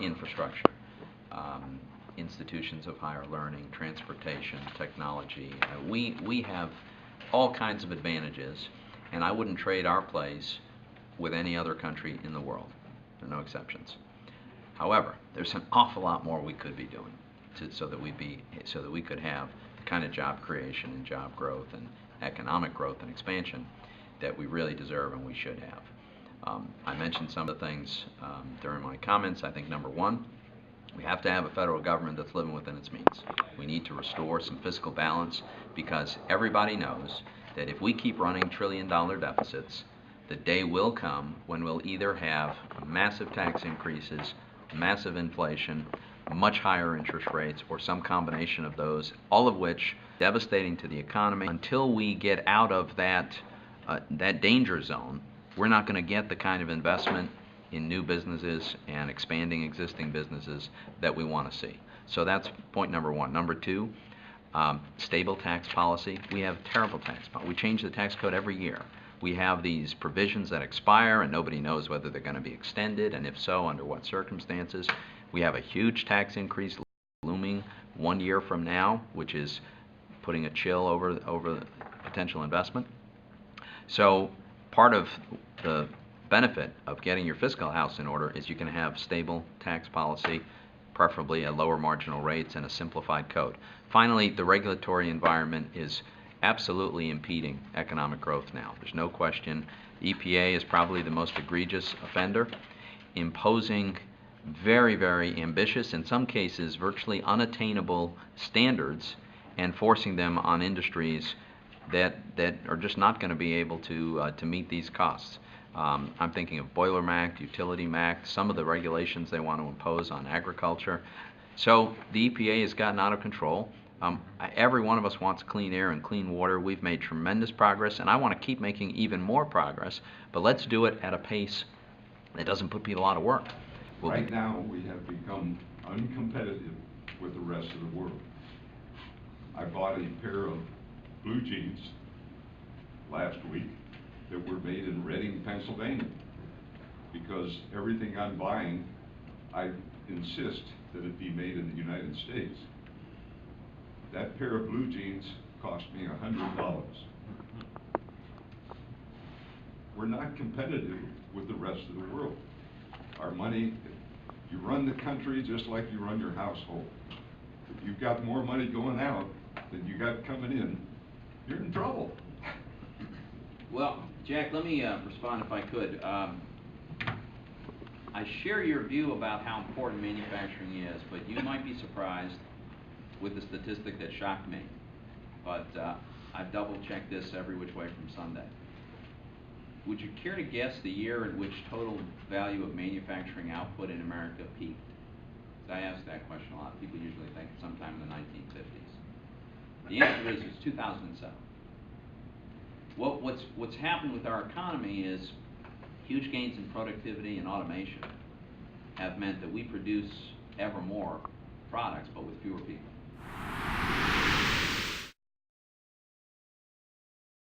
infrastructure, institutions of higher learning, transportation, technology. We have all kinds of advantages, and I wouldn't trade our place with any other country in the world. There are no exceptions. However, there's an awful lot more we could be doing so that we could have the kind of job creation and job growth and economic growth and expansion that we really deserve and we should have. I mentioned some of the things during my comments. I think number one, we have to have a federal government that's living within its means. We need to restore some fiscal balance, because everybody knows that if we keep running trillion-dollar deficits, the day will come when we'll either have massive tax increases, massive inflation, much higher interest rates, or some combination of those, all of which devastating to the economy. Until we get out of that danger zone, we're not going to get the kind of investment in new businesses and expanding existing businesses that we want to see. So that's point number one. Number two, stable tax policy. We have terrible tax policy. We change the tax code every year. We have these provisions that expire and nobody knows whether they're going to be extended, and if so, under what circumstances. We have a huge tax increase looming 1 year from now, which is putting a chill over potential investment. So part of the benefit of getting your fiscal house in order is you can have stable tax policy, preferably at lower marginal rates and a simplified code. Finally, the regulatory environment is absolutely impeding economic growth now. There's no question. The EPA is probably the most egregious offender, imposing very, very ambitious, in some cases virtually unattainable standards, and forcing them on industries that are just not going to be able to meet these costs. I'm thinking of Boiler Act, Utility Act, some of the regulations they want to impose on agriculture. So the EPA has gotten out of control. Every one of us wants clean air and clean water. We've made tremendous progress, and I want to keep making even more progress, but let's do it at a pace that doesn't put people out of work. Right now, we have become uncompetitive with the rest of the world. I bought a pair of blue jeans last week that were made in Reading, Pennsylvania, because everything I'm buying, I insist that it be made in the United States. That pair of blue jeans cost me $100. We're not competitive with the rest of the world. Our money, you run the country just like you run your household. If you've got more money going out than you got coming in, you're in trouble. Well, Jack, let me respond if I could. I share your view about how important manufacturing is, but you might be surprised with the statistic that shocked me. But I've double-checked this every which way from Sunday. Would you care to guess the year in which total value of manufacturing output in America peaked? I ask that question a lot. People usually think sometime in the 1950s. The answer is it's 2007. What's happened with our economy is huge gains in productivity and automation have meant that we produce ever more products, but with fewer people.